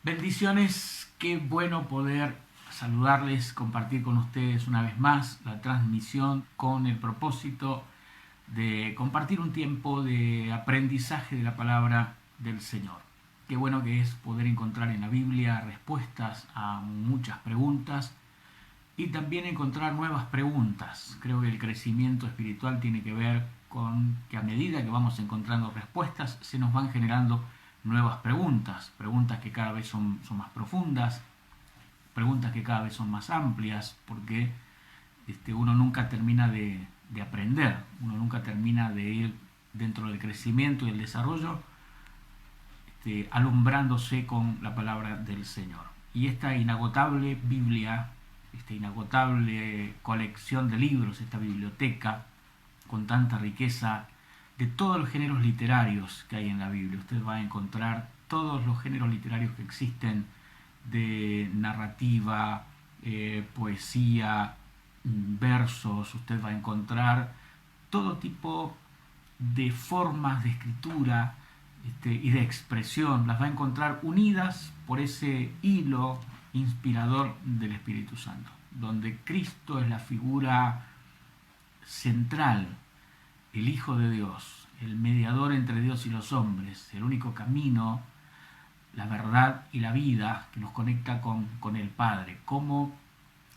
Bendiciones, qué bueno poder saludarles, compartir con ustedes una vez más la transmisión con el propósito de compartir un tiempo de aprendizaje de la palabra del Señor. Qué bueno que es poder encontrar en la Biblia respuestas a muchas preguntas y también encontrar nuevas preguntas. Creo que el crecimiento espiritual tiene que ver con que a medida que vamos encontrando respuestas se nos van generando nuevas preguntas, preguntas que cada vez son más profundas, preguntas que cada vez son más amplias, porque uno nunca termina de aprender, uno nunca termina de ir dentro del crecimiento y el desarrollo, alumbrándose con la palabra del Señor. Y esta inagotable Biblia, esta inagotable colección de libros, esta biblioteca con tanta riqueza de todos los géneros literarios que hay en la Biblia. Usted va a encontrar todos los géneros literarios que existen, de narrativa, poesía, versos. Usted va a encontrar todo tipo de formas de escritura y de expresión. Las va a encontrar unidas por ese hilo inspirador del Espíritu Santo, donde Cristo es la figura central, el Hijo de Dios, el mediador entre Dios y los hombres, el único camino, la verdad y la vida que nos conecta con el Padre. Cómo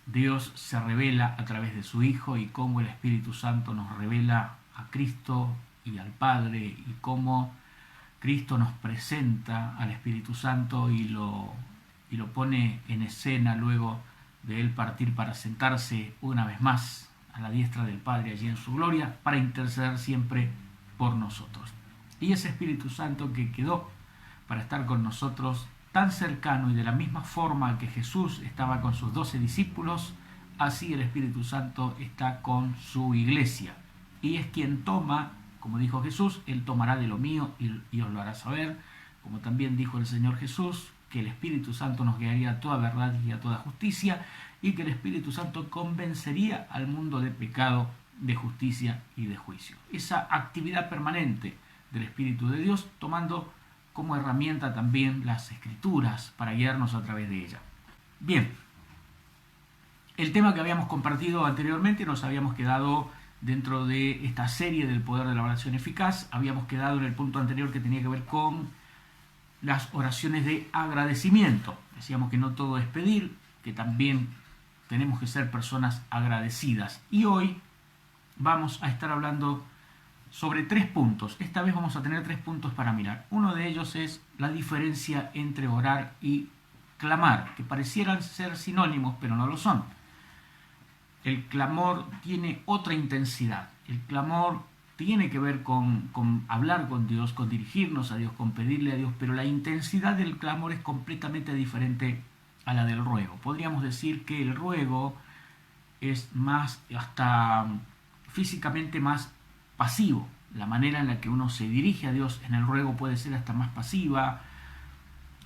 Dios se revela a través de su Hijo y cómo el Espíritu Santo nos revela a Cristo y al Padre, y cómo Cristo nos presenta al Espíritu Santo y lo pone en escena luego de Él partir para sentarse una vez más a la diestra del Padre allí en su gloria, para interceder siempre por nosotros. Y ese Espíritu Santo que quedó para estar con nosotros tan cercano y de la misma forma que Jesús estaba con sus 12 discípulos, así el Espíritu Santo está con su iglesia. Y es quien toma, como dijo Jesús, Él tomará de lo mío y os lo hará saber, como también dijo el Señor Jesús, que el Espíritu Santo nos guiaría a toda verdad y a toda justicia, y que el Espíritu Santo convencería al mundo de pecado, de justicia y de juicio. Esa actividad permanente del Espíritu de Dios, tomando como herramienta también las Escrituras para guiarnos a través de ella. Bien, el tema que habíamos compartido anteriormente, nos habíamos quedado dentro de esta serie del poder de la oración eficaz, habíamos quedado en el punto anterior que tenía que ver con las oraciones de agradecimiento. Decíamos que no todo es pedir, que también tenemos que ser personas agradecidas. Y hoy vamos a estar hablando sobre 3 puntos. Esta vez vamos a tener 3 puntos para mirar. Uno de ellos es la diferencia entre orar y clamar, que parecieran ser sinónimos, pero no lo son. El clamor tiene otra intensidad. El clamor tiene que ver con hablar con Dios, con dirigirnos a Dios, con pedirle a Dios, pero la intensidad del clamor es completamente diferente a la del ruego. Podríamos decir que el ruego es más, hasta físicamente más pasivo. La manera en la que uno se dirige a Dios en el ruego puede ser hasta más pasiva,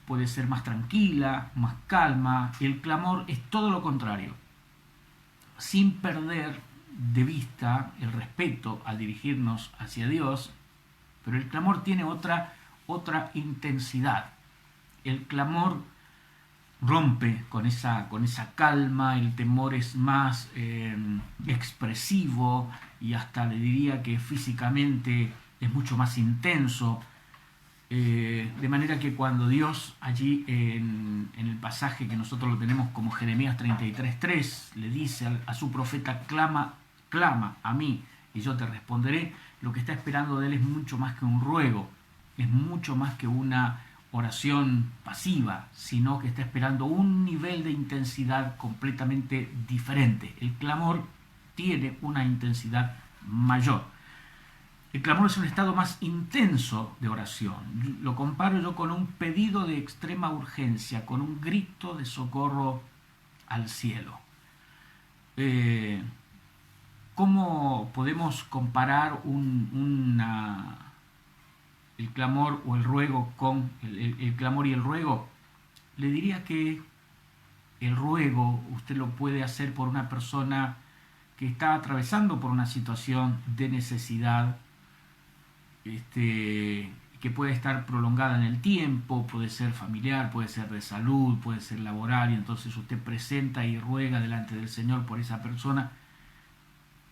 puede ser más tranquila, más calma. El clamor es todo lo contrario, sin perder de vista el respeto al dirigirnos hacia Dios, pero el clamor tiene otra intensidad. El clamor rompe con esa calma, el temor es más expresivo y hasta le diría que físicamente es mucho más intenso, de manera que cuando Dios allí en el pasaje que nosotros lo tenemos como Jeremías 33:3 le dice a su profeta, clama a mí y yo te responderé, lo que está esperando de él es mucho más que un ruego, es mucho más que una oración pasiva, sino que está esperando un nivel de intensidad completamente diferente. El clamor tiene una intensidad mayor. El clamor es un estado más intenso de oración. Lo comparo yo con un pedido de extrema urgencia, con un grito de socorro al cielo. ¿Cómo podemos comparar el clamor o el ruego con el clamor y el ruego? Le diría que el ruego usted lo puede hacer por una persona que está atravesando por una situación de necesidad, que puede estar prolongada en el tiempo, puede ser familiar, puede ser de salud, puede ser laboral, y entonces usted presenta y ruega delante del Señor por esa persona,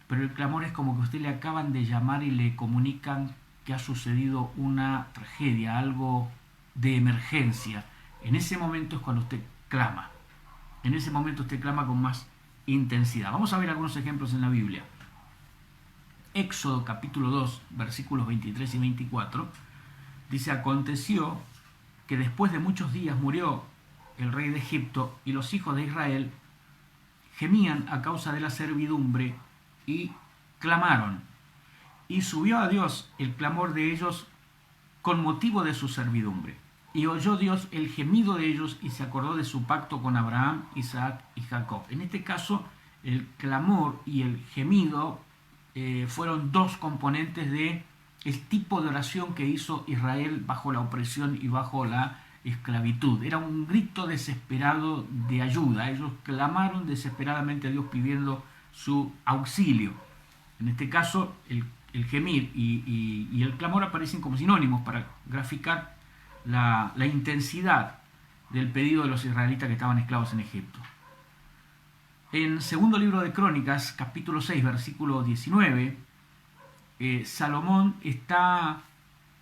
pero el clamor es como que a usted le acaban de llamar y le comunican que ha sucedido una tragedia, algo de emergencia. En ese momento es cuando usted clama, en ese momento usted clama con más intensidad. Vamos a ver algunos ejemplos en la Biblia. Éxodo capítulo 2, versículos 23 y 24, dice: aconteció que después de muchos días murió el rey de Egipto, y los hijos de Israel gemían a causa de la servidumbre y clamaron. Y subió a Dios el clamor de ellos con motivo de su servidumbre. Y oyó Dios el gemido de ellos y se acordó de su pacto con Abraham, Isaac y Jacob. En este caso, el clamor y el gemido fueron dos componentes de el tipo de oración que hizo Israel bajo la opresión y bajo la esclavitud. Era un grito desesperado de ayuda. Ellos clamaron desesperadamente a Dios pidiendo su auxilio. En este caso, el gemir y el clamor aparecen como sinónimos para graficar la intensidad del pedido de los israelitas que estaban esclavos en Egipto. En segundo libro de Crónicas, capítulo 6, versículo 19, Salomón está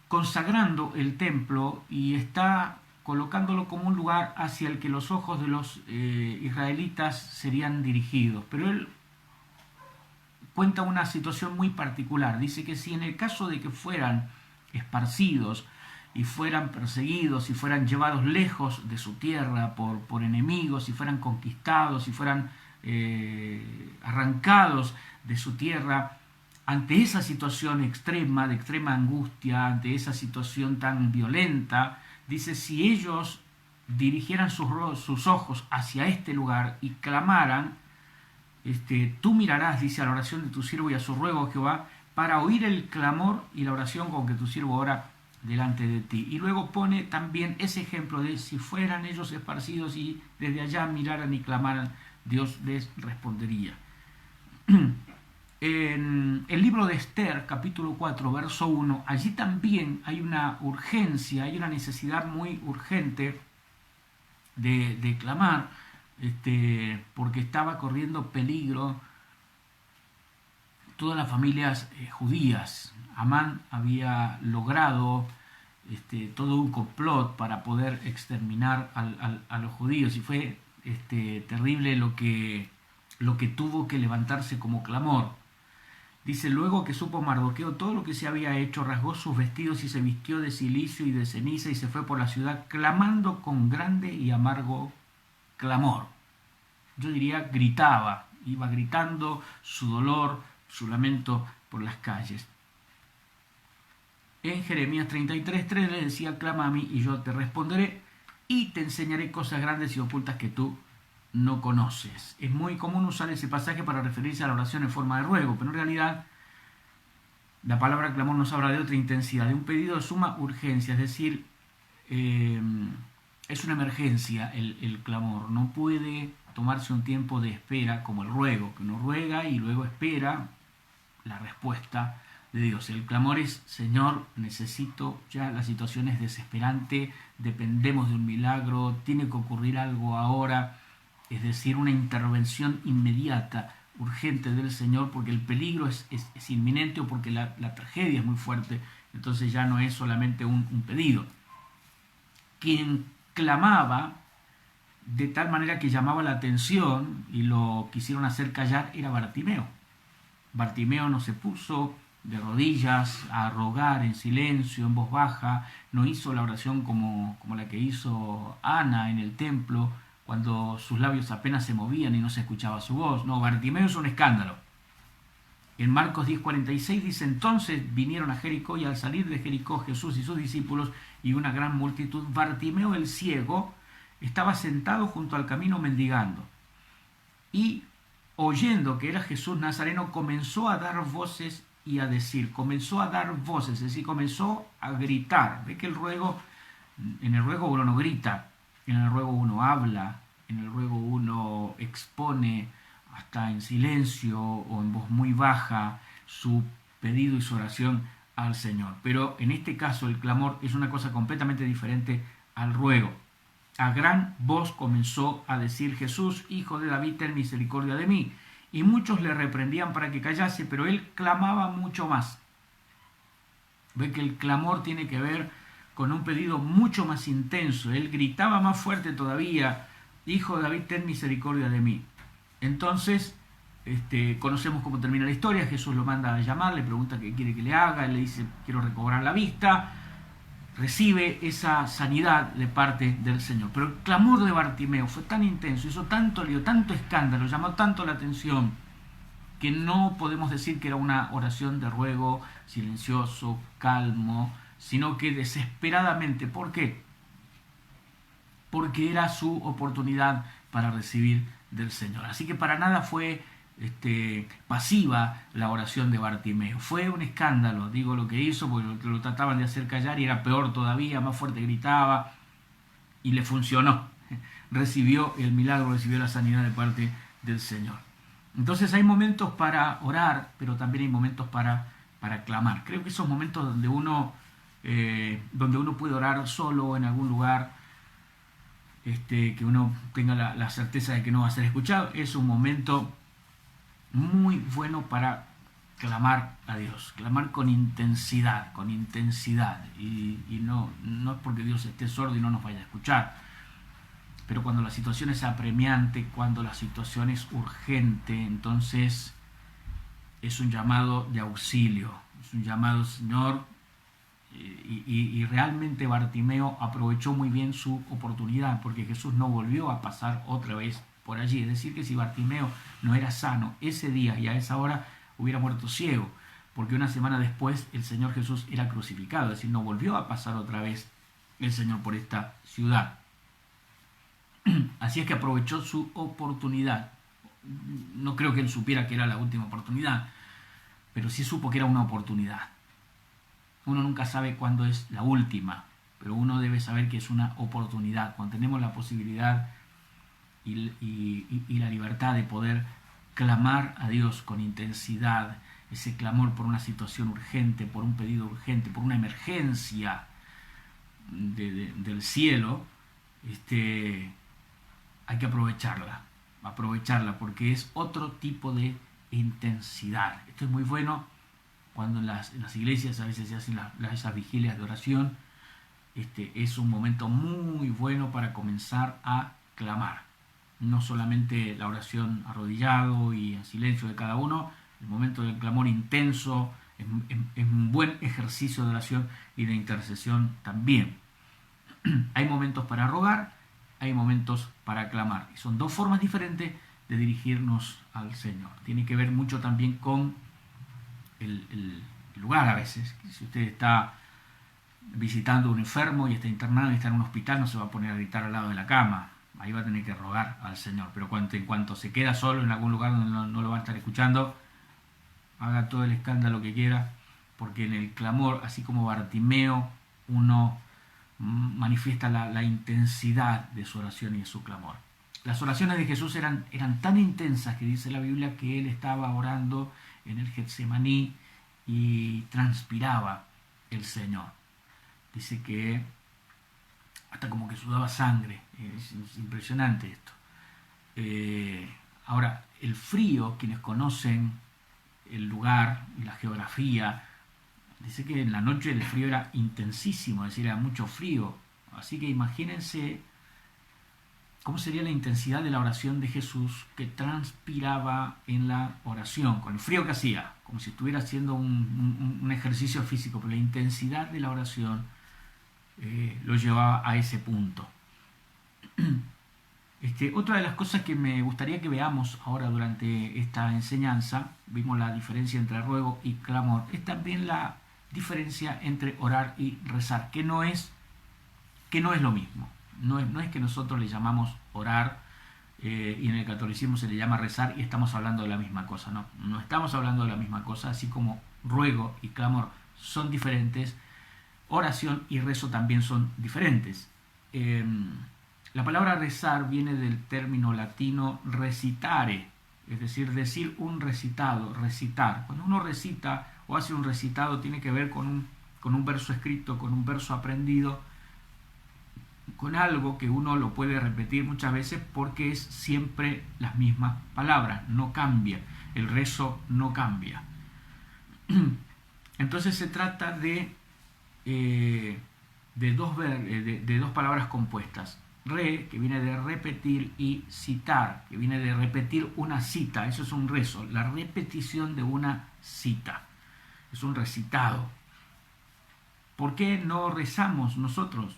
consagrando el templo y está colocándolo como un lugar hacia el que los ojos de los israelitas serían dirigidos. Pero él cuenta una situación muy particular. Dice que si en el caso de que fueran esparcidos y fueran perseguidos y fueran llevados lejos de su tierra por enemigos, y fueran conquistados y fueran arrancados de su tierra, ante esa situación extrema, de extrema angustia, ante esa situación tan violenta, dice: si ellos dirigieran sus ojos hacia este lugar y clamaran, tú mirarás, dice, a la oración de tu siervo y a su ruego, Jehová, para oír el clamor y la oración con que tu siervo ora delante de ti. Y luego pone también ese ejemplo de si fueran ellos esparcidos y desde allá miraran y clamaran, Dios les respondería. En el libro de Esther, capítulo 4, verso 1, allí también hay una urgencia, hay una necesidad muy urgente de clamar, porque estaba corriendo peligro todas las familias judías. Amán había logrado todo un complot para poder exterminar a los judíos, y fue terrible lo que tuvo que levantarse como clamor. Dice: luego que supo Mardoqueo todo lo que se había hecho, rasgó sus vestidos y se vistió de cilicio y de ceniza y se fue por la ciudad clamando con grande y amargo clamor. Yo diría gritaba, iba gritando su dolor, su lamento por las calles. En Jeremías 33:3 le decía: clama a mí y yo te responderé y te enseñaré cosas grandes y ocultas que tú no conoces. Es muy común usar ese pasaje para referirse a la oración en forma de ruego, pero en realidad la palabra clamor nos habla de otra intensidad, de un pedido de suma urgencia, es decir, es una emergencia el clamor. No puede tomarse un tiempo de espera como el ruego, que uno ruega y luego espera la respuesta de Dios. El clamor es: Señor, necesito ya, la situación es desesperante, dependemos de un milagro, tiene que ocurrir algo ahora. Es decir, una intervención inmediata, urgente del Señor, porque el peligro es inminente o porque la tragedia es muy fuerte. Entonces ya no es solamente un pedido. Quien clamaba de tal manera que llamaba la atención y lo quisieron hacer callar era Bartimeo. Bartimeo no se puso de rodillas a rogar en silencio, en voz baja, no hizo la oración como la que hizo Ana en el templo, cuando sus labios apenas se movían y no se escuchaba su voz. No, Bartimeo es un escándalo. En Marcos 10:46 dice: entonces vinieron a Jericó, y al salir de Jericó Jesús y sus discípulos y una gran multitud, Bartimeo el ciego estaba sentado junto al camino mendigando. Y oyendo que era Jesús Nazareno, comenzó a dar voces y a decir, comenzó a dar voces, es decir, comenzó a gritar. Ve que en el ruego uno no grita, en el ruego uno habla, en el ruego uno expone hasta en silencio o en voz muy baja su pedido y su oración al Señor. Pero en este caso el clamor es una cosa completamente diferente al ruego. A gran voz comenzó a decir: Jesús, hijo de David, ten misericordia de mí. Y muchos le reprendían para que callase, pero él clamaba mucho más. Ve que el clamor tiene que ver con un pedido mucho más intenso. Él gritaba más fuerte todavía: hijo de David, ten misericordia de mí. Entonces, conocemos cómo termina la historia. Jesús lo manda a llamar, le pregunta qué quiere que le haga, él le dice: quiero recobrar la vista. Recibe esa sanidad de parte del Señor. Pero el clamor de Bartimeo fue tan intenso, hizo tanto lío, tanto escándalo, llamó tanto la atención, que no podemos decir que era una oración de ruego silencioso, calmo, sino que desesperadamente. ¿Por qué? Porque era su oportunidad para recibir del Señor. Así que para nada fue pasiva la oración de Bartimeo. Fue un escándalo, digo lo que hizo, porque lo trataban de hacer callar y era peor todavía, más fuerte gritaba, y le funcionó. Recibió el milagro, recibió la sanidad de parte del Señor. Entonces hay momentos para orar, pero también hay momentos para clamar. Creo que esos momentos donde uno puede orar solo en algún lugar, que uno tenga la certeza de que no va a ser escuchado, es un momento muy bueno para clamar a Dios, clamar con intensidad, y no es porque Dios esté sordo y no nos vaya a escuchar, pero cuando la situación es apremiante, cuando la situación es urgente, entonces es un llamado de auxilio, es un llamado: Señor. Y realmente Bartimeo aprovechó muy bien su oportunidad, porque Jesús no volvió a pasar otra vez por allí. Es decir, que si Bartimeo no era sano ese día y a esa hora, hubiera muerto ciego, porque una semana después el Señor Jesús era crucificado. Es decir, no volvió a pasar otra vez el Señor por esta ciudad. Así es que aprovechó su oportunidad. No creo que él supiera que era la última oportunidad, pero sí supo que era una oportunidad. Uno nunca sabe cuándo es la última, pero uno debe saber que es una oportunidad. Cuando tenemos la posibilidad y la libertad de poder clamar a Dios con intensidad, ese clamor por una situación urgente, por un pedido urgente, por una emergencia del cielo, hay que aprovecharla, porque es otro tipo de intensidad. Esto es muy bueno cuando en las iglesias a veces se hacen esas vigilias de oración. Es un momento muy bueno para comenzar a clamar. No solamente la oración arrodillado y en silencio de cada uno, el momento del clamor intenso es un buen ejercicio de oración y de intercesión también. Hay momentos para rogar, hay momentos para clamar. Y son dos formas diferentes de dirigirnos al Señor. Tiene que ver mucho también con el lugar a veces. Si usted está visitando a un enfermo y está internado y está en un hospital, no se va a poner a gritar al lado de la cama. Ahí va a tener que rogar al Señor. Pero en cuanto se queda solo en algún lugar donde no lo va a estar escuchando, haga todo el escándalo que quiera, porque en el clamor, así como Bartimeo, uno manifiesta la intensidad de su oración y de su clamor. Las oraciones de Jesús eran tan intensas que dice la Biblia que él estaba orando en el Getsemaní y transpiraba el Señor. Dice que hasta como que sudaba sangre. Es impresionante esto. Ahora, el frío, quienes conocen el lugar y la geografía, dice que en la noche el frío era intensísimo, es decir, era mucho frío. Así que imagínense cómo sería la intensidad de la oración de Jesús, que transpiraba en la oración, con el frío que hacía, como si estuviera haciendo un ejercicio físico, pero la intensidad de la oración lo llevaba a ese punto. Otra de las cosas que me gustaría que veamos ahora durante esta enseñanza, vimos la diferencia entre ruego y clamor, es también la diferencia entre orar y rezar, que no es lo mismo. No es que nosotros le llamamos orar y en el catolicismo se le llama rezar y estamos hablando de la misma cosa. No estamos hablando de la misma cosa, así como ruego y clamor son diferentes, oración y rezo también son diferentes. La palabra rezar viene del término latino recitare, es decir un recitado, recitar. Cuando uno recita o hace un recitado, tiene que ver con un verso escrito, con un verso aprendido, con algo que uno lo puede repetir muchas veces porque es siempre las mismas palabras, no cambia, el rezo no cambia. Entonces se trata de dos palabras compuestas. Re, que viene de repetir, y citar, que viene de repetir una cita. Eso es un rezo, la repetición de una cita. Es un recitado. ¿Por qué no rezamos nosotros?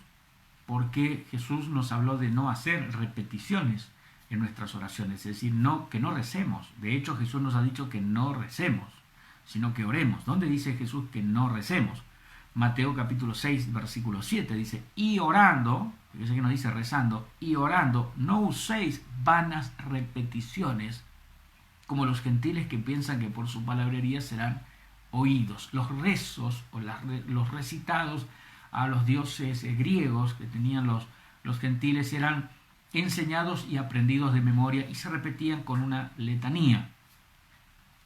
Porque Jesús nos habló de no hacer repeticiones en nuestras oraciones, es decir, que no recemos. De hecho, Jesús nos ha dicho que no recemos, sino que oremos. ¿Dónde dice Jesús que no recemos? Mateo capítulo 6, versículo 7 dice, y orando, yo sé que no dice rezando, y orando, no uséis vanas repeticiones como los gentiles que piensan que por su palabrería serán oídos. Los rezos o los recitados a los dioses griegos que tenían los gentiles eran enseñados y aprendidos de memoria y se repetían con una letanía.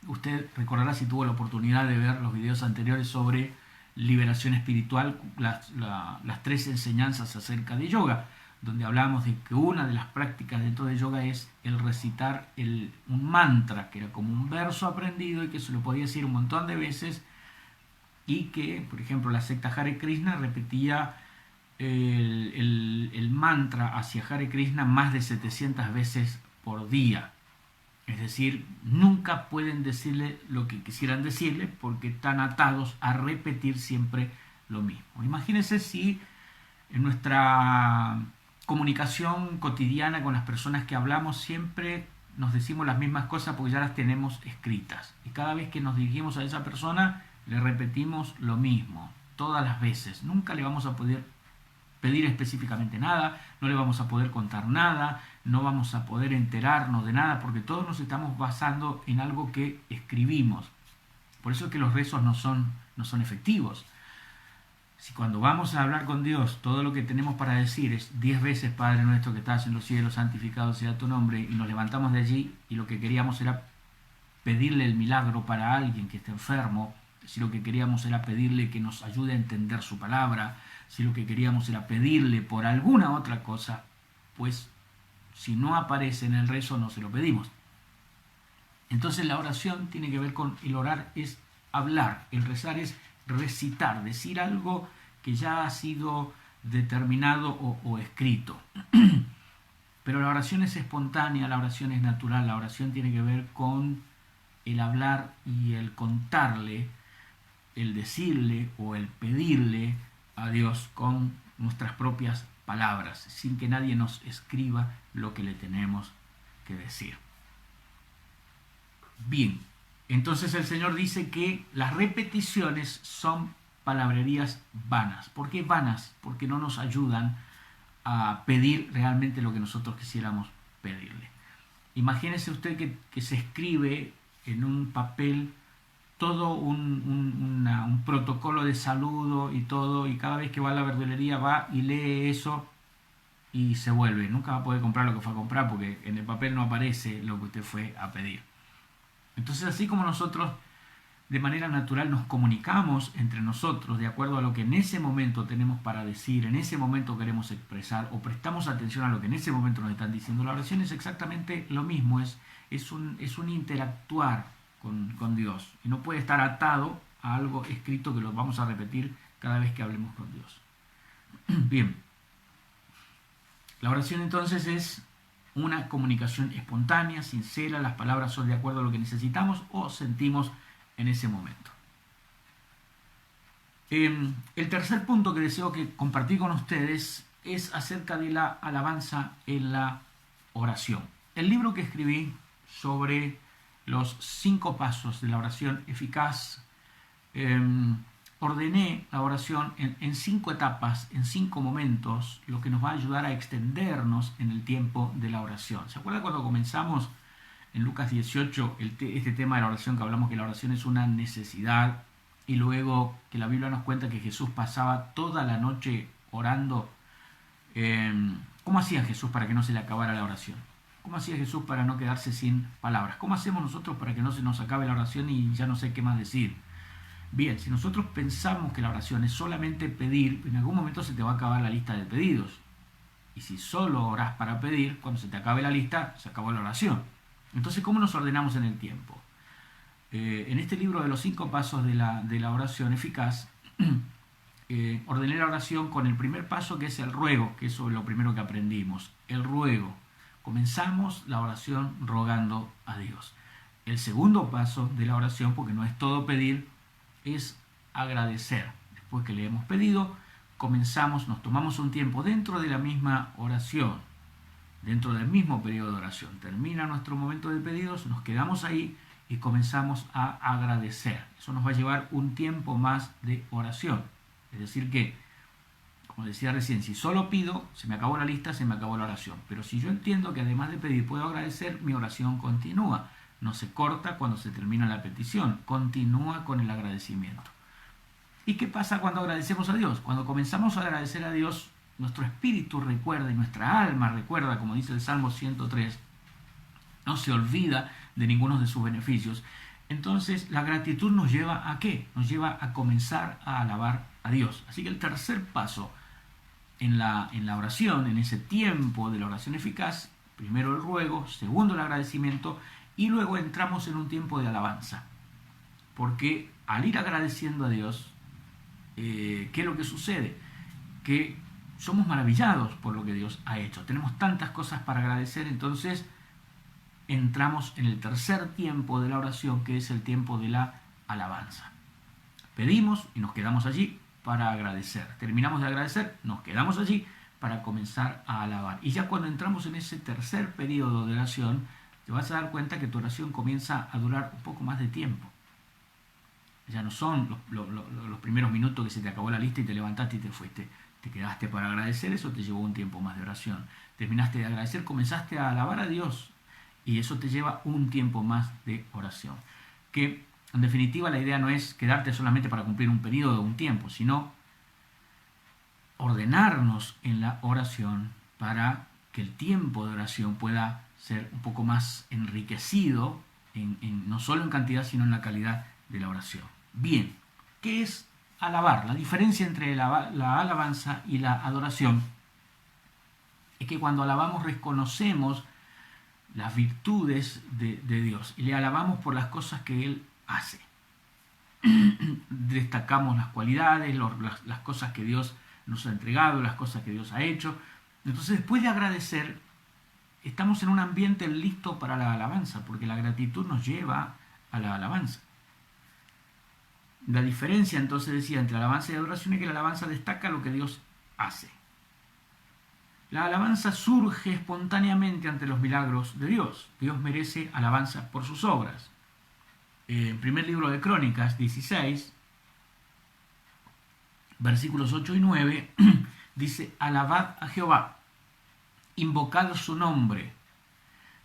Usted recordará, si tuvo la oportunidad de ver los videos anteriores sobre liberación espiritual, las 3 enseñanzas acerca de yoga, donde hablamos de que una de las prácticas dentro de yoga es el recitar un mantra, que era como un verso aprendido y que se lo podía decir un montón de veces, y que, por ejemplo, la secta Hare Krishna repetía el mantra hacia Hare Krishna más de 700 veces por día. Es decir, nunca pueden decirle lo que quisieran decirle porque están atados a repetir siempre lo mismo. Imagínense si en nuestra comunicación cotidiana con las personas que hablamos siempre nos decimos las mismas cosas porque ya las tenemos escritas. Y cada vez que nos dirigimos a esa persona le repetimos lo mismo, todas las veces. Nunca le vamos a poder pedir específicamente nada, no le vamos a poder contar nada, no vamos a poder enterarnos de nada, porque todos nos estamos basando en algo que escribimos. Por eso es que los rezos no son efectivos. Si cuando vamos a hablar con Dios, todo lo que tenemos para decir es 10 veces Padre nuestro que estás en los cielos, santificado sea tu nombre, y nos levantamos de allí y lo que queríamos era pedirle el milagro para alguien que esté enfermo, si lo que queríamos era pedirle que nos ayude a entender su palabra, si lo que queríamos era pedirle por alguna otra cosa, pues si no aparece en el rezo no se lo pedimos. Entonces la oración tiene que ver con el orar, es hablar, el rezar es recitar, decir algo que ya ha sido determinado o escrito. Pero la oración es espontánea, la oración es natural, la oración tiene que ver con el hablar y el contarle, el decirle o el pedirle a Dios con nuestras propias palabras, sin que nadie nos escriba lo que le tenemos que decir. Bien, entonces el Señor dice que las repeticiones son palabrerías vanas. ¿Por qué vanas? Porque no nos ayudan a pedir realmente lo que nosotros quisiéramos pedirle. Imagínese usted que se escribe en un papel todo un protocolo de saludo y todo, y cada vez que va a la verdulería va y lee eso y se vuelve. Nunca va a poder comprar lo que fue a comprar porque en el papel no aparece lo que usted fue a pedir. Entonces, así como nosotros de manera natural nos comunicamos entre nosotros de acuerdo a lo que en ese momento tenemos para decir, en ese momento queremos expresar o prestamos atención a lo que en ese momento nos están diciendo, la oración es exactamente lo mismo, es un interactuar con Dios y no puede estar atado a algo escrito que lo vamos a repetir cada vez que hablemos con Dios. Bien, la oración entonces es una comunicación espontánea, sincera, las palabras son de acuerdo a lo que necesitamos o sentimos en ese momento. El tercer punto que deseo compartir con ustedes es acerca de la alabanza en la oración. El libro que escribí sobre los 5 pasos de la oración eficaz, ordené la oración en 5 etapas, en 5 momentos, lo que nos va a ayudar a extendernos en el tiempo de la oración. ¿Se acuerdan cuando comenzamos en Lucas 18 este tema de la oración, que hablamos que la oración es una necesidad, y luego que la Biblia nos cuenta que Jesús pasaba toda la noche orando? ¿Cómo hacía Jesús para que no se le acabara la oración? ¿Cómo hacía Jesús para no quedarse sin palabras? ¿Cómo hacemos nosotros para que no se nos acabe la oración y ya no sé qué más decir? Bien, si nosotros pensamos que la oración es solamente pedir, en algún momento se te va a acabar la lista de pedidos. Y si solo orás para pedir, cuando se te acabe la lista, se acabó la oración. Entonces, ¿cómo nos ordenamos en el tiempo? En este libro de los 5 pasos de la oración eficaz, ordené la oración con el primer paso, que es el ruego, que es lo primero que aprendimos. El ruego. Comenzamos la oración rogando a Dios. El segundo paso de la oración, porque no es todo pedir, es agradecer. Después que le hemos pedido, comenzamos, nos tomamos un tiempo dentro de la misma oración, dentro del mismo periodo de oración. Termina nuestro momento de pedidos, nos quedamos ahí y comenzamos a agradecer. Eso nos va a llevar un tiempo más de oración. Es decir que, como decía recién, si solo pido, se me acabó la lista, se me acabó la oración. Pero si yo entiendo que además de pedir puedo agradecer, mi oración continúa. No se corta cuando se termina la petición, continúa con el agradecimiento. ¿Y qué pasa cuando agradecemos a Dios? Cuando comenzamos a agradecer a Dios, nuestro espíritu recuerda y nuestra alma recuerda, como dice el Salmo 103, no se olvida de ninguno de sus beneficios. Entonces la gratitud nos lleva ¿a qué? Nos lleva a comenzar a alabar a Dios. Así que el tercer paso en la oración, en ese tiempo de la oración eficaz, primero el ruego, segundo el agradecimiento, y luego entramos en un tiempo de alabanza. Porque al ir agradeciendo a Dios, ¿qué es lo que sucede? Que somos maravillados por lo que Dios ha hecho. Tenemos tantas cosas para agradecer, entonces entramos en el tercer tiempo de la oración, que es el tiempo de la alabanza. Pedimos y nos quedamos allí para agradecer. Terminamos de agradecer, nos quedamos allí para comenzar a alabar. Y ya cuando entramos en ese tercer periodo de oración, te vas a dar cuenta que tu oración comienza a durar un poco más de tiempo. Ya no son los primeros minutos que se te acabó la lista y te levantaste y te fuiste. Te quedaste para agradecer, eso te llevó un tiempo más de oración. Terminaste de agradecer, comenzaste a alabar a Dios y eso te lleva un tiempo más de oración. Que en definitiva la idea no es quedarte solamente para cumplir un periodo de un tiempo, sino ordenarnos en la oración para que el tiempo de oración pueda ser un poco más enriquecido, no solo en cantidad, sino en la calidad de la oración. Bien, ¿qué es alabar? La diferencia entre la alabanza y la adoración es que cuando alabamos reconocemos las virtudes de Dios y le alabamos por las cosas que Él hace. Destacamos las cualidades, las cosas que Dios nos ha entregado, las cosas que Dios ha hecho. Entonces, después de agradecer, estamos en un ambiente listo para la alabanza, porque la gratitud nos lleva a la alabanza. La diferencia, entonces, decía, entre alabanza y adoración es que la alabanza destaca lo que Dios hace. La alabanza surge espontáneamente ante los milagros de Dios. Dios merece alabanza por sus obras. En primer libro de Crónicas 16, versículos 8 y 9, dice: alabad a Jehová, invocad su nombre,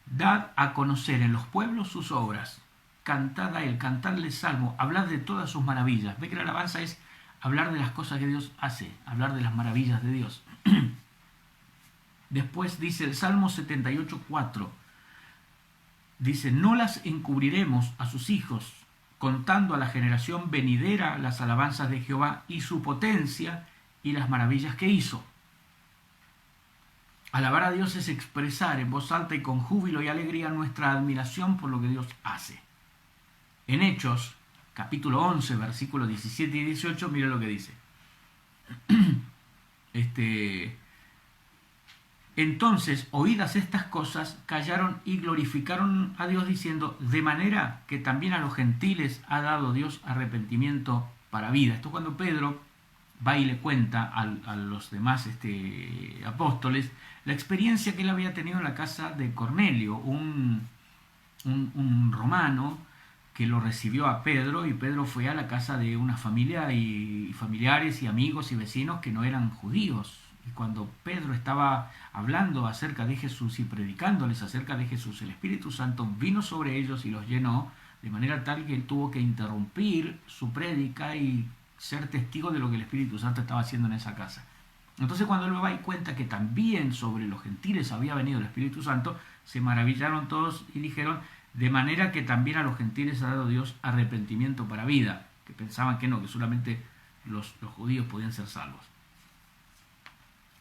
dad a conocer en los pueblos sus obras, cantad a él, cantadle salmo, hablad de todas sus maravillas. Ve que la alabanza es hablar de las cosas que Dios hace, hablar de las maravillas de Dios. Después dice el Salmo 78:4, dice: no las encubriremos a sus hijos, contando a la generación venidera las alabanzas de Jehová y su potencia y las maravillas que hizo. Alabar a Dios es expresar en voz alta y con júbilo y alegría nuestra admiración por lo que Dios hace. En Hechos, capítulo 11, versículos 17 y 18, mira lo que dice. Entonces, oídas estas cosas, callaron y glorificaron a Dios diciendo: de manera que también a los gentiles ha dado Dios arrepentimiento para vida. Esto cuando Pedro va y le cuenta a los demás apóstoles la experiencia que él había tenido en la casa de Cornelio, un romano que lo recibió a Pedro, y Pedro fue a la casa de una familia y familiares y amigos y vecinos que no eran judíos. Y cuando Pedro estaba hablando acerca de Jesús y predicándoles acerca de Jesús, el Espíritu Santo vino sobre ellos y los llenó, de manera tal que él tuvo que interrumpir su prédica y ser testigo de lo que el Espíritu Santo estaba haciendo en esa casa. Entonces, cuando él va y cuenta que también sobre los gentiles había venido el Espíritu Santo, se maravillaron todos y dijeron: de manera que también a los gentiles ha dado Dios arrepentimiento para vida. que pensaban que no, que solamente los judíos podían ser salvos.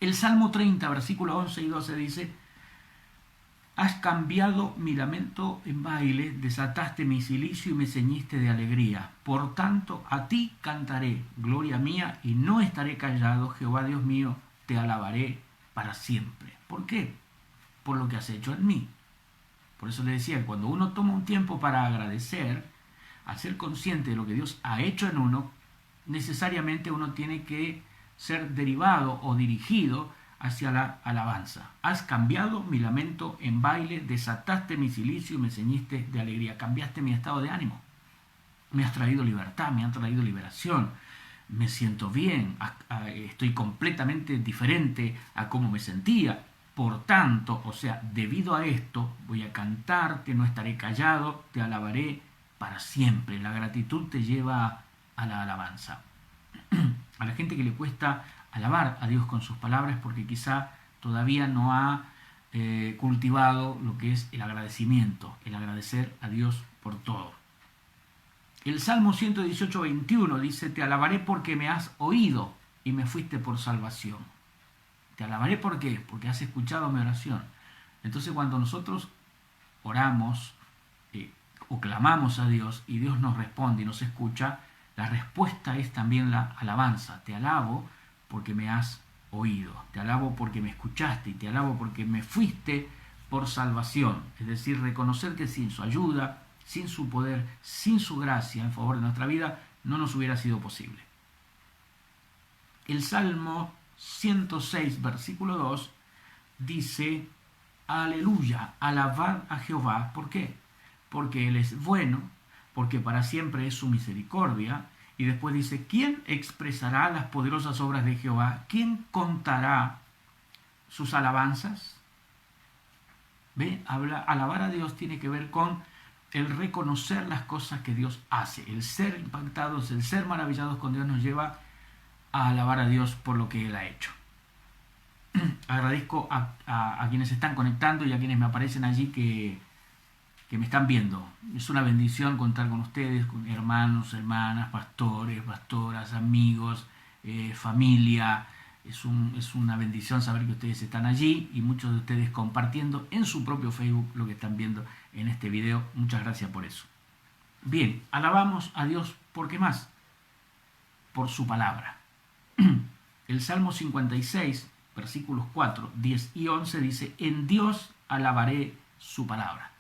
El Salmo 30, versículos 11 y 12 dice: has cambiado mi lamento en baile, desataste mi cilicio y me ceñiste de alegría. Por tanto, a ti cantaré, gloria mía, y no estaré callado. Jehová Dios mío, te alabaré para siempre. ¿Por qué? Por lo que has hecho en mí. Por eso le decía, cuando uno toma un tiempo para agradecer, al ser consciente de lo que Dios ha hecho en uno, necesariamente uno tiene que ser derivado o dirigido hacia la alabanza. Has cambiado mi lamento en baile, desataste mi cilicio y me ceñiste de alegría. Cambiaste mi estado de ánimo. Me has traído libertad, me has traído liberación. Me siento bien, estoy completamente diferente a cómo me sentía. Por tanto, o sea, debido a esto, voy a cantarte, no estaré callado, te alabaré para siempre. La gratitud te lleva a la alabanza. A la gente que le cuesta alabar a Dios con sus palabras porque quizá todavía no ha cultivado lo que es el agradecimiento, el agradecer a Dios por todo. El Salmo 118, 21 dice: te alabaré porque me has oído y me fuiste por salvación. Te alabaré ¿por qué? Porque has escuchado mi oración. Entonces cuando nosotros oramos o clamamos a Dios y Dios nos responde y nos escucha, la respuesta es también la alabanza. Te alabo porque me has oído, te alabo porque me escuchaste y te alabo porque me fuiste por salvación. Es decir, reconocer que sin su ayuda, sin su poder, sin su gracia en favor de nuestra vida, no nos hubiera sido posible. El Salmo 106, versículo 2, dice: aleluya, alabad a Jehová. ¿Por qué? Porque Él es bueno, porque para siempre es su misericordia. Y después dice: ¿quién expresará las poderosas obras de Jehová? ¿Quién contará sus alabanzas? ¿Ve? Alabar a Dios tiene que ver con el reconocer las cosas que Dios hace. El ser impactados, el ser maravillados con Dios nos lleva a alabar a Dios por lo que Él ha hecho. Agradezco a quienes se están conectando y a quienes me aparecen allí que me están viendo. Es una bendición contar con ustedes, con hermanos, hermanas, pastores, pastoras, amigos, familia. Es una bendición saber que ustedes están allí y muchos de ustedes compartiendo en su propio Facebook lo que están viendo en este video. Muchas gracias por eso. Bien, alabamos a Dios, ¿por qué más? Por su palabra. El Salmo 56, versículos 4, 10 y 11 dice: en Dios alabaré su palabra.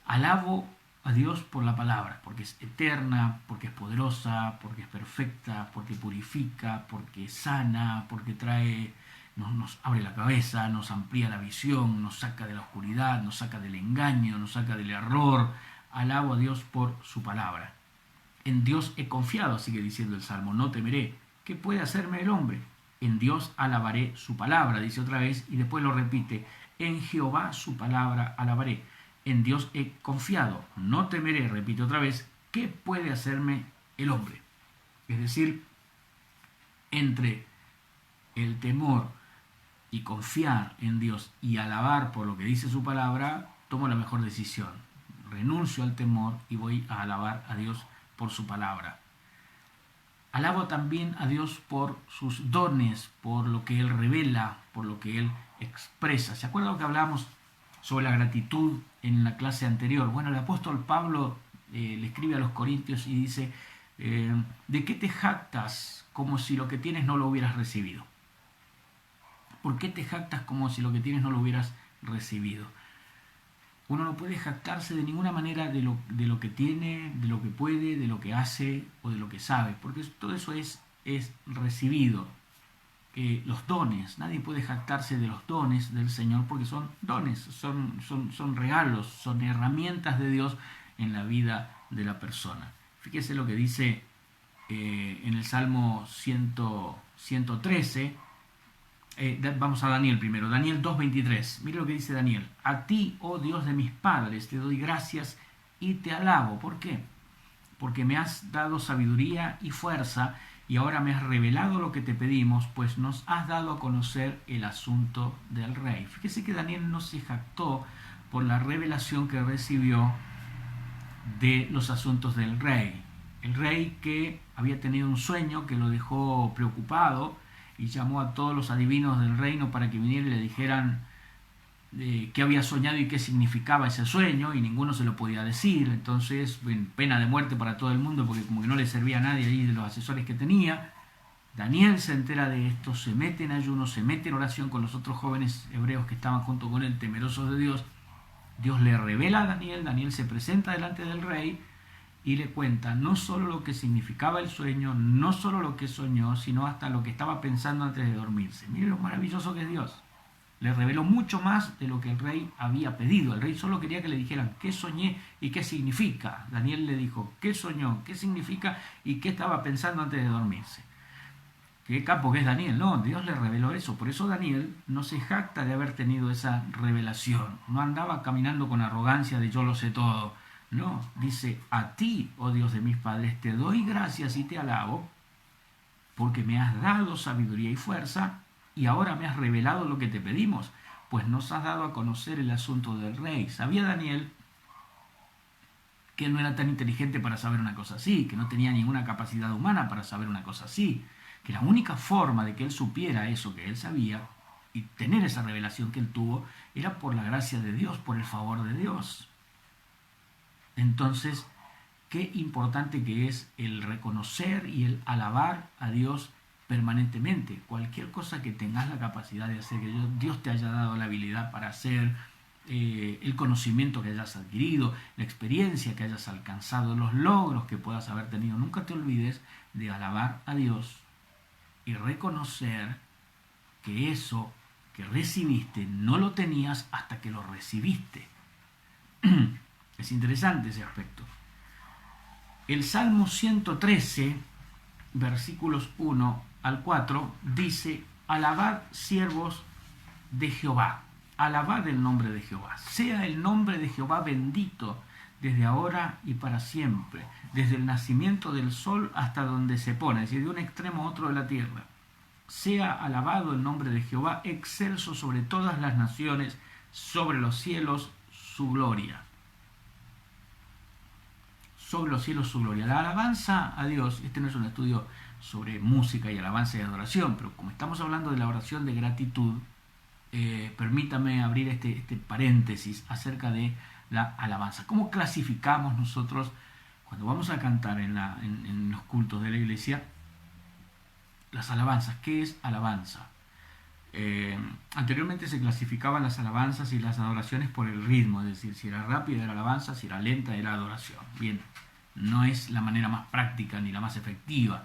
Alabo a Dios por la palabra, porque es eterna, porque es poderosa, porque es perfecta, porque purifica, porque sana, porque nos abre la cabeza, nos amplía la visión, nos saca de la oscuridad, nos saca del engaño, nos saca del error. Alabo a Dios por su palabra. En Dios he confiado, sigue diciendo el Salmo, no temeré. ¿Qué puede hacerme el hombre? En Dios alabaré su palabra, dice otra vez, y después lo repite: en Jehová su palabra alabaré. En Dios he confiado, no temeré, repite otra vez, ¿qué puede hacerme el hombre? Es decir, entre el temor y confiar en Dios y alabar por lo que dice su palabra, tomo la mejor decisión. Renuncio al temor y voy a alabar a Dios por su palabra. Alabo también a Dios por sus dones, por lo que Él revela, por lo que Él expresa. ¿Se acuerdan que hablábamos sobre la gratitud en la clase anterior? Bueno, el apóstol Pablo le escribe a los Corintios y dice: ¿de qué te jactas como si lo que tienes no lo hubieras recibido? ¿Por qué te jactas como si lo que tienes no lo hubieras recibido? Uno no puede jactarse de ninguna manera de lo que tiene, de lo que puede, de lo que hace o de lo que sabe, porque todo eso es recibido. Los dones, nadie puede jactarse de los dones del Señor porque son dones, son regalos, son herramientas de Dios en la vida de la persona. Fíjese lo que dice en el Salmo 113. Vamos a Daniel primero, Daniel 2.23. Mire lo que dice Daniel: a ti, oh Dios de mis padres, te doy gracias y te alabo. ¿Por qué? Porque me has dado sabiduría y fuerza, y ahora me has revelado lo que te pedimos, pues nos has dado a conocer el asunto del rey. Fíjese que Daniel no se jactó por la revelación que recibió de los asuntos del rey. El rey, que había tenido un sueño que lo dejó preocupado, y llamó a todos los adivinos del reino para que vinieran y le dijeran qué había soñado y qué significaba ese sueño, y ninguno se lo podía decir. Entonces, pena de muerte para todo el mundo, porque como que no le servía a nadie ahí de los asesores que tenía. Daniel se entera de esto, se mete en ayuno, se mete en oración con los otros jóvenes hebreos que estaban junto con él, temerosos de Dios. Dios le revela a Daniel, Daniel se presenta delante del rey y le cuenta no solo lo que significaba el sueño, no solo lo que soñó, sino hasta lo que estaba pensando antes de dormirse. Mire lo maravilloso que es Dios. Le reveló mucho más de lo que el rey había pedido. El rey solo quería que le dijeran qué soñé y qué significa. Daniel le dijo qué soñó, qué significa y qué estaba pensando antes de dormirse. Qué capo que es Daniel, no, Dios le reveló eso. Por eso Daniel no se jacta de haber tenido esa revelación. No andaba caminando con arrogancia de yo lo sé todo. No, dice, a ti, oh Dios de mis padres, te doy gracias y te alabo, porque me has dado sabiduría y fuerza, y ahora me has revelado lo que te pedimos, pues nos has dado a conocer el asunto del rey. Sabía Daniel que él no era tan inteligente para saber una cosa así, que no tenía ninguna capacidad humana para saber una cosa así, que la única forma de que él supiera eso que él sabía y tener esa revelación que él tuvo era por la gracia de Dios, por el favor de Dios. Entonces, qué importante que es el reconocer y el alabar a Dios permanentemente. Cualquier cosa que tengas la capacidad de hacer, que Dios te haya dado la habilidad para hacer, el conocimiento que hayas adquirido, la experiencia que hayas alcanzado, los logros que puedas haber tenido, nunca te olvides de alabar a Dios y reconocer que eso que recibiste no lo tenías hasta que lo recibiste. Es interesante ese aspecto. El Salmo 113, versículos 1 al 4, dice: alabad siervos de Jehová, alabad el nombre de Jehová, sea el nombre de Jehová bendito desde ahora y para siempre, desde el nacimiento del sol hasta donde se pone, es decir, de un extremo a otro de la tierra. Sea alabado el nombre de Jehová, excelso sobre todas las naciones, sobre los cielos su gloria. Sobre los cielos su gloria. La alabanza a Dios, este no es un estudio sobre música y alabanza y adoración, pero como estamos hablando de la oración de gratitud, permítame abrir este paréntesis acerca de la alabanza. ¿Cómo clasificamos nosotros cuando vamos a cantar en los cultos de la iglesia las alabanzas? ¿Qué es alabanza? Anteriormente se clasificaban las alabanzas y las adoraciones por el ritmo, es decir, si era rápida era alabanza, si era lenta era adoración. Bien, no es la manera más práctica ni la más efectiva.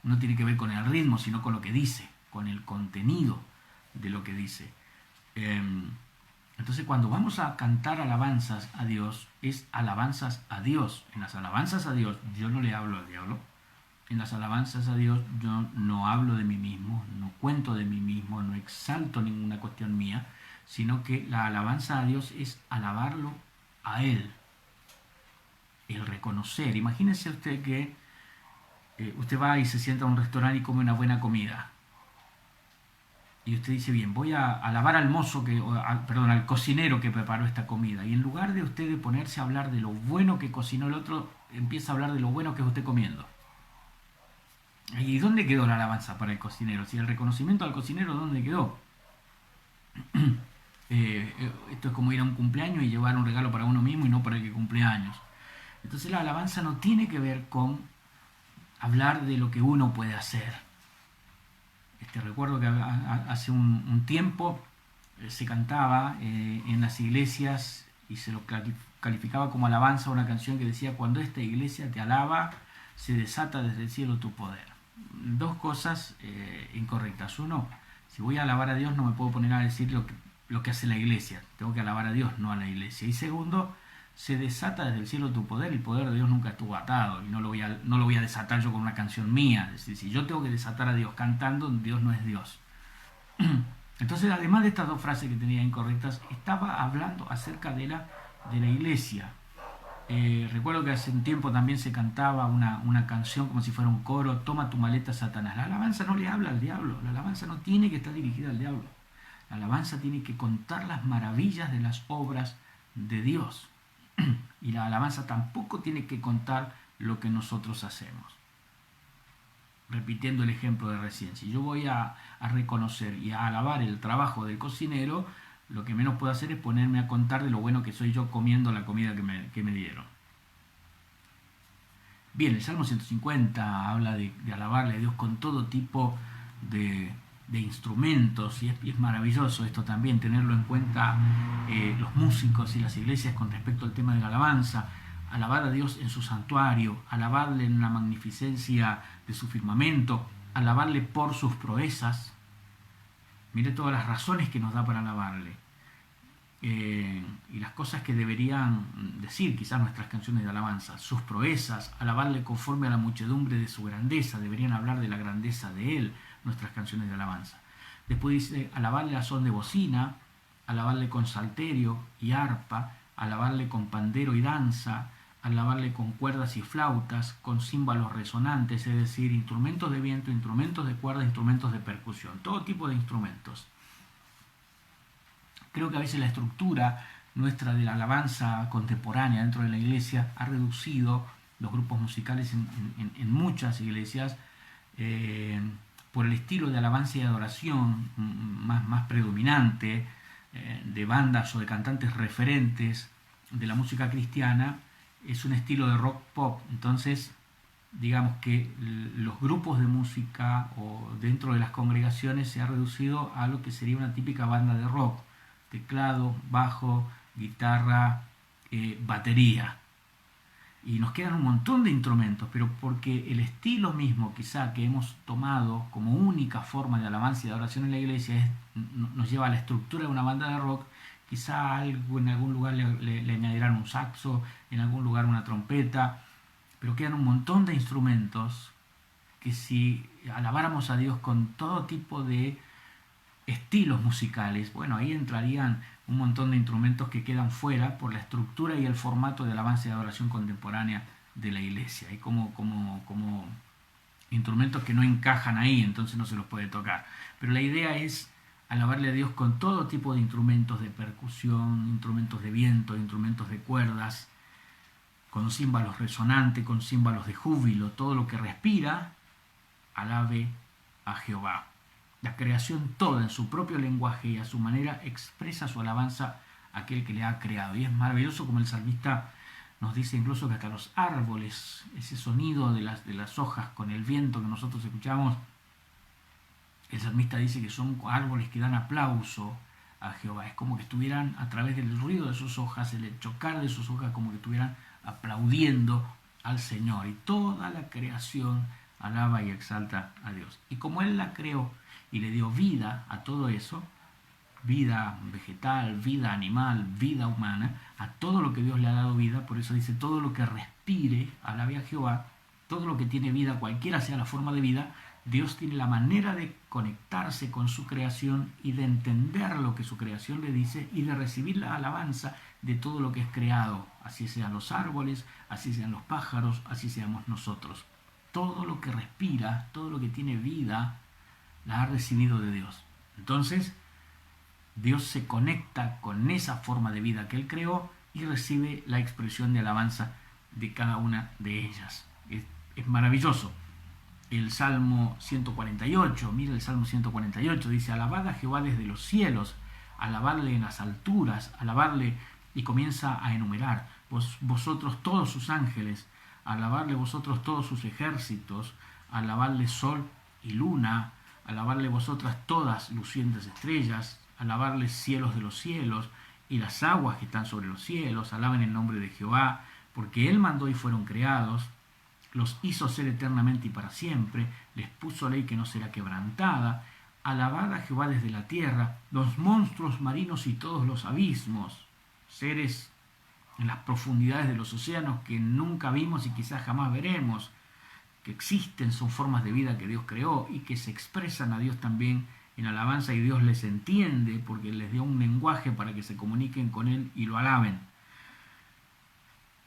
No tiene que ver con el ritmo, sino con lo que dice, con el contenido de lo que dice. Entonces, cuando vamos a cantar alabanzas a Dios, es alabanzas a Dios. En las alabanzas a Dios yo no le hablo al diablo. En las alabanzas a Dios yo no hablo de mí mismo, no cuento de mí mismo, no exalto ninguna cuestión mía, sino que la alabanza a Dios es alabarlo a Él, el reconocer. Imagínese usted que usted va y se sienta a un restaurante y come una buena comida. Y usted dice, bien, voy a alabar al mozo, al cocinero que preparó esta comida. Y en lugar de usted de ponerse a hablar de lo bueno que cocinó el otro, empieza a hablar de lo bueno que es usted comiendo. ¿Y dónde quedó la alabanza para el cocinero? Si el reconocimiento al cocinero, ¿dónde quedó? Esto es como ir a un cumpleaños y llevar un regalo para uno mismo y no para el que cumple años. Entonces la alabanza no tiene que ver con hablar de lo que uno puede hacer. Recuerdo que hace un tiempo se cantaba en las iglesias y se lo calificaba como alabanza una canción que decía: cuando esta iglesia te alaba, se desata desde el cielo tu poder. Dos cosas incorrectas. Uno, si voy a alabar a Dios no me puedo poner a decir lo que hace la iglesia. Tengo que alabar a Dios, no a la iglesia. Y segundo, se desata desde el cielo tu poder. El poder de Dios nunca estuvo atado y no lo voy a desatar yo con una canción mía. Es decir, si yo tengo que desatar a Dios cantando, Dios no es Dios. Entonces, además de estas dos frases que tenía incorrectas, estaba hablando acerca de la iglesia. Recuerdo que hace un tiempo también se cantaba una canción como si fuera un coro: toma tu maleta, Satanás. La alabanza no le habla al diablo, la alabanza no tiene que estar dirigida al diablo. La alabanza tiene que contar las maravillas de las obras de Dios. Y la alabanza tampoco tiene que contar lo que nosotros hacemos. Repitiendo el ejemplo de recién, si yo voy a reconocer y a alabar el trabajo del cocinero, lo que menos puedo hacer es ponerme a contar de lo bueno que soy yo comiendo la comida que me dieron. Bien, el Salmo 150 habla de alabarle a Dios con todo tipo de instrumentos, y es maravilloso esto también, tenerlo en cuenta los músicos y las iglesias con respecto al tema de la alabanza. Alabar a Dios en su santuario, alabarle en la magnificencia de su firmamento, alabarle por sus proezas. Mire todas las razones que nos da para alabarle. Y las cosas que deberían decir quizás nuestras canciones de alabanza, sus proezas, alabarle conforme a la muchedumbre de su grandeza, deberían hablar de la grandeza de Él, nuestras canciones de alabanza. Después dice alabarle a son de bocina, alabarle con salterio y arpa, alabarle con pandero y danza, alabarle con cuerdas y flautas, con címbalos resonantes, es decir, instrumentos de viento, instrumentos de cuerda, instrumentos de percusión, todo tipo de instrumentos. Creo que a veces la estructura nuestra de la alabanza contemporánea dentro de la iglesia ha reducido los grupos musicales en muchas iglesias por el estilo de alabanza y adoración más predominante de bandas o de cantantes referentes de la música cristiana. Es un estilo de rock pop. Entonces, digamos que los grupos de música o dentro de las congregaciones se ha reducido a lo que sería una típica banda de rock: teclado, bajo, guitarra, batería. Y nos quedan un montón de instrumentos, pero porque el estilo mismo quizá que hemos tomado como única forma de alabanza y de adoración en la iglesia nos lleva a la estructura de una banda de rock. Quizá en algún lugar le añadirán un saxo, en algún lugar una trompeta, pero quedan un montón de instrumentos que si alabáramos a Dios con todo tipo de estilos musicales, bueno, ahí entrarían un montón de instrumentos que quedan fuera por la estructura y el formato de alabanza y adoración contemporánea de la iglesia. Hay como instrumentos que no encajan ahí, entonces no se los puede tocar. Pero la idea es alabarle a Dios con todo tipo de instrumentos de percusión, instrumentos de viento, instrumentos de cuerdas, con címbalos resonantes, con címbalos de júbilo. Todo lo que respira, alabe a Jehová. La creación toda en su propio lenguaje y a su manera expresa su alabanza a aquel que le ha creado. Y es maravilloso como el salmista nos dice incluso que hasta los árboles, ese sonido de las hojas con el viento que nosotros escuchamos, el salmista dice que son árboles que dan aplauso a Jehová. Es como que estuvieran, a través del ruido de sus hojas, el chocar de sus hojas, como que estuvieran aplaudiendo al Señor. Y toda la creación alaba y exalta a Dios. Y como Él la creó y le dio vida a todo eso, vida vegetal, vida animal, vida humana, a todo lo que Dios le ha dado vida, por eso dice, todo lo que respire, alabe a Jehová, todo lo que tiene vida, cualquiera sea la forma de vida, Dios tiene la manera de conectarse con su creación y de entender lo que su creación le dice y de recibir la alabanza de todo lo que es creado, así sean los árboles, así sean los pájaros, así seamos nosotros. Todo lo que respira, todo lo que tiene vida, la ha recibido de Dios. Entonces, Dios se conecta con esa forma de vida que Él creó y recibe la expresión de alabanza de cada una de ellas. Es maravilloso. El Salmo 148, mira el Salmo 148, dice: alabad a Jehová desde los cielos, alabarle en las alturas, alabarle, y comienza a enumerar, vosotros todos sus ángeles, alabarle vosotros todos sus ejércitos, alabarle sol y luna, alabarle vosotras todas lucientes estrellas, alabarle cielos de los cielos y las aguas que están sobre los cielos, alaben el nombre de Jehová, porque Él mandó y fueron creados, los hizo ser eternamente y para siempre, les puso ley que no será quebrantada, alabad a Jehová desde la tierra, los monstruos marinos y todos los abismos, seres en las profundidades de los océanos que nunca vimos y quizás jamás veremos, que existen, son formas de vida que Dios creó y que se expresan a Dios también en alabanza, y Dios les entiende porque les dio un lenguaje para que se comuniquen con Él y lo alaben.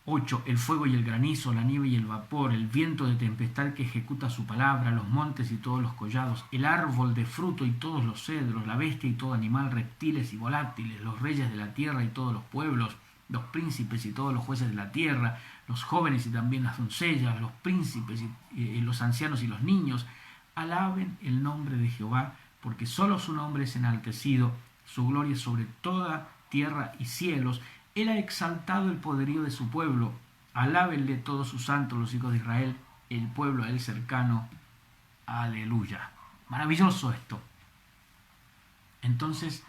8. El fuego y el granizo, la nieve y el vapor, el viento de tempestad que ejecuta su palabra, los montes y todos los collados, el árbol de fruto y todos los cedros, la bestia y todo animal, reptiles y volátiles, los reyes de la tierra y todos los pueblos, los príncipes y todos los jueces de la tierra, los jóvenes y también las doncellas, los príncipes y los ancianos y los niños, alaben el nombre de Jehová, porque solo su nombre es enaltecido, su gloria es sobre toda tierra y cielos. Él ha exaltado el poderío de su pueblo, alábenle todos sus santos, los hijos de Israel, el pueblo a él cercano. Aleluya. Maravilloso esto. Entonces,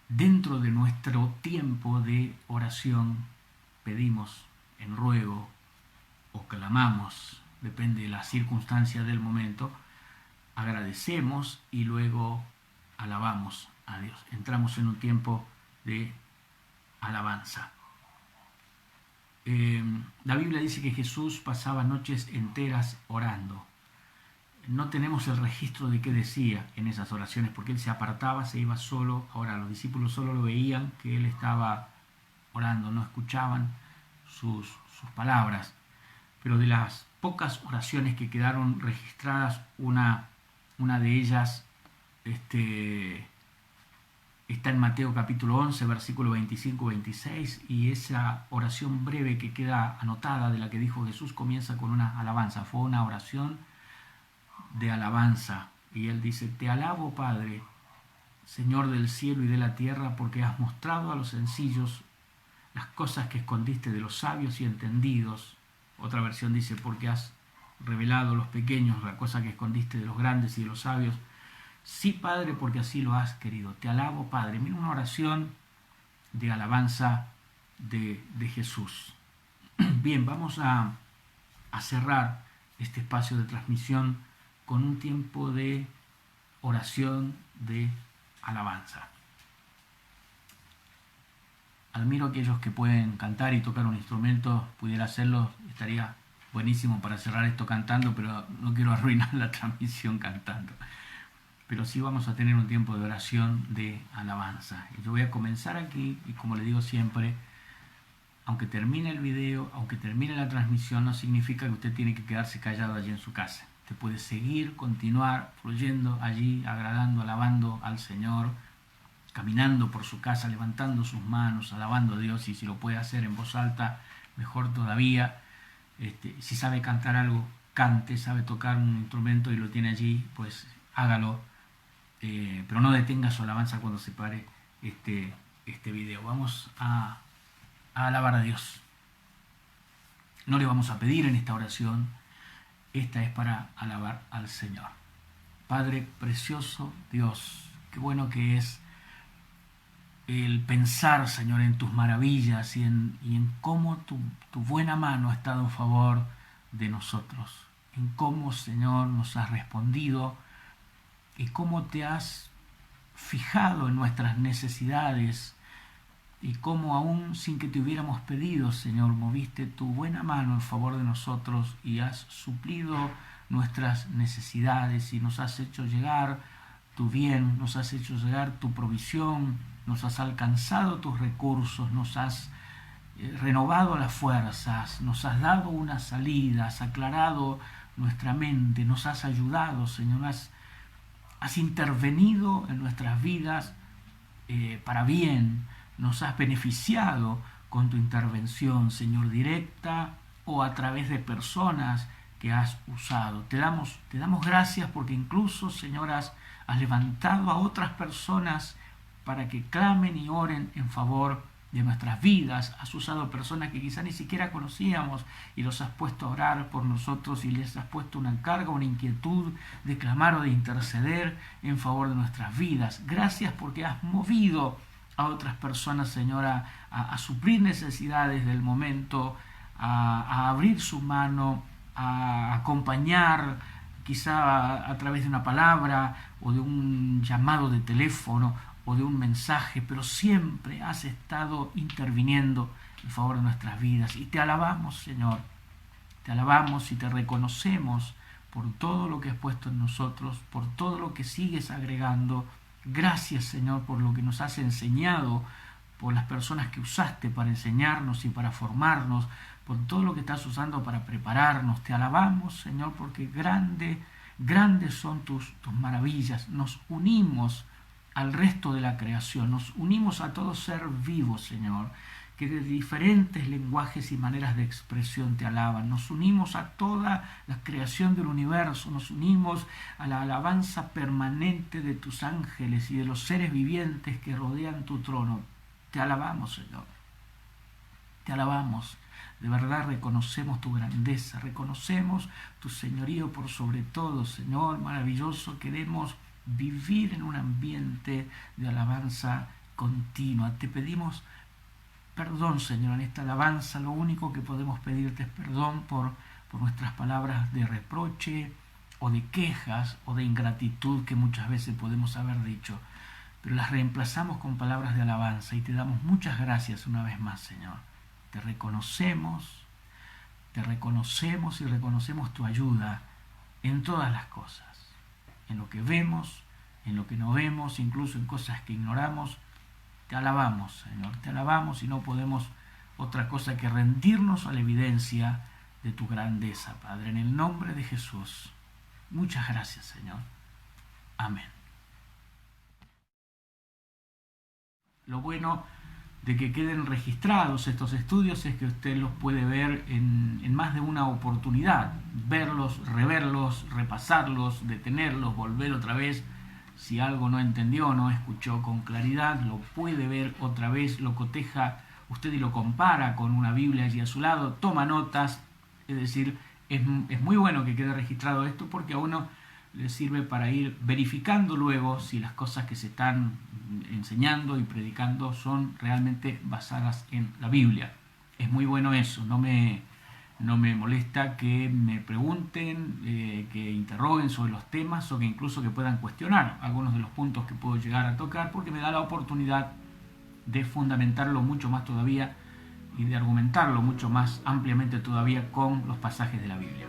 dentro de nuestro tiempo de oración, pedimos en ruego o clamamos, depende de la circunstancia del momento, agradecemos y luego alabamos a Dios. Entramos en un tiempo de alabanza. La Biblia dice que Jesús pasaba noches enteras orando. No tenemos el registro de qué decía en esas oraciones, porque él se apartaba, se iba solo. Ahora, los discípulos solo lo veían, que él estaba orando, no escuchaban sus palabras. Pero de las pocas oraciones que quedaron registradas, una de ellas está en Mateo capítulo 11, versículo 25-26, y esa oración breve que queda anotada de la que dijo Jesús comienza con una alabanza. Fue una oración de alabanza, y él dice: Te alabo, Padre, Señor del cielo y de la tierra, porque has mostrado a los sencillos las cosas que escondiste de los sabios y entendidos. Otra versión dice: porque has revelado a los pequeños la cosa que escondiste de los grandes y de los sabios. Sí, Padre, porque así lo has querido. Te alabo, Padre. Mira, una oración de alabanza de Jesús. Bien, vamos a cerrar este espacio de transmisión con un tiempo de oración de alabanza. Admiro a aquellos que pueden cantar y tocar un instrumento. Pudiera hacerlo, estaría buenísimo para cerrar esto cantando, pero no quiero arruinar la transmisión cantando. Pero sí vamos a tener un tiempo de oración de alabanza. Y yo voy a comenzar aquí, y como le digo siempre, aunque termine el video, aunque termine la transmisión, no significa que usted tiene que quedarse callado allí en su casa. Usted puede seguir, continuar fluyendo allí, agradando, alabando al Señor, caminando por su casa, levantando sus manos, alabando a Dios, y si lo puede hacer en voz alta, mejor todavía. Si sabe cantar algo, cante. Sabe tocar un instrumento y lo tiene allí, pues hágalo. Pero no detenga su alabanza cuando se pare este video. Vamos a alabar a Dios. No le vamos a pedir en esta oración. Esta es para alabar al Señor. Padre precioso, Dios, qué bueno que es el pensar, Señor, en tus maravillas y en cómo tu buena mano ha estado en favor de nosotros. En cómo, Señor, nos has respondido y cómo te has fijado en nuestras necesidades y cómo aún sin que te hubiéramos pedido, Señor, moviste tu buena mano en favor de nosotros y has suplido nuestras necesidades y nos has hecho llegar tu bien, nos has hecho llegar tu provisión, nos has alcanzado tus recursos, nos has renovado las fuerzas, nos has dado una salida, has aclarado nuestra mente, nos has ayudado, Señor, has intervenido en nuestras vidas para bien, nos has beneficiado con tu intervención, Señor, directa o a través de personas que has usado. Te damos gracias porque incluso, Señor, has levantado a otras personas para que clamen y oren en favor de nuestras vidas. Has usado personas que quizá ni siquiera conocíamos y los has puesto a orar por nosotros y les has puesto una carga, una inquietud de clamar o de interceder en favor de nuestras vidas. Gracias porque has movido a otras personas, Señora, a suplir necesidades del momento, a abrir su mano, a acompañar, quizá a través de una palabra o de un llamado de teléfono o de un mensaje, pero siempre has estado interviniendo en favor de nuestras vidas. Y te alabamos, Señor, te alabamos y te reconocemos por todo lo que has puesto en nosotros, por todo lo que sigues agregando. Gracias, Señor, por lo que nos has enseñado, por las personas que usaste para enseñarnos y para formarnos, por todo lo que estás usando para prepararnos. Te alabamos, Señor, porque grandes son tus maravillas. Nos unimos al resto de la creación, nos unimos a todo ser vivo, Señor, que de diferentes lenguajes y maneras de expresión te alaban. Nos unimos a toda la creación del universo, nos unimos a la alabanza permanente de tus ángeles y de los seres vivientes que rodean tu trono. Te alabamos, Señor. Te alabamos. De verdad reconocemos tu grandeza, reconocemos tu señorío por sobre todo, Señor maravilloso. Queremos vivir en un ambiente de alabanza continua. Te pedimos perdón, Señor, en esta alabanza. Lo único que podemos pedirte es perdón por nuestras palabras de reproche o de quejas o de ingratitud que muchas veces podemos haber dicho, pero las reemplazamos con palabras de alabanza y te damos muchas gracias una vez más, Señor. Te reconocemos y reconocemos tu ayuda en todas las cosas, en lo que vemos, en lo que no vemos, incluso en cosas que ignoramos. Te alabamos, Señor, te alabamos y no podemos otra cosa que rendirnos a la evidencia de tu grandeza, Padre, en el nombre de Jesús. Muchas gracias, Señor. Amén. Lo bueno de que queden registrados estos estudios es que usted los puede ver en más de una oportunidad, verlos, reverlos, repasarlos, detenerlos, volver otra vez. Si algo no entendió, no escuchó con claridad, lo puede ver otra vez, lo coteja usted y lo compara con una Biblia allí a su lado, toma notas. Es decir, es muy bueno que quede registrado esto porque a uno le sirve para ir verificando luego si las cosas que se están enseñando y predicando son realmente basadas en la Biblia. Es muy bueno eso, no me molesta que me pregunten, que interroguen sobre los temas o que incluso que puedan cuestionar algunos de los puntos que puedo llegar a tocar, porque me da la oportunidad de fundamentarlo mucho más todavía y de argumentarlo mucho más ampliamente todavía con los pasajes de la Biblia.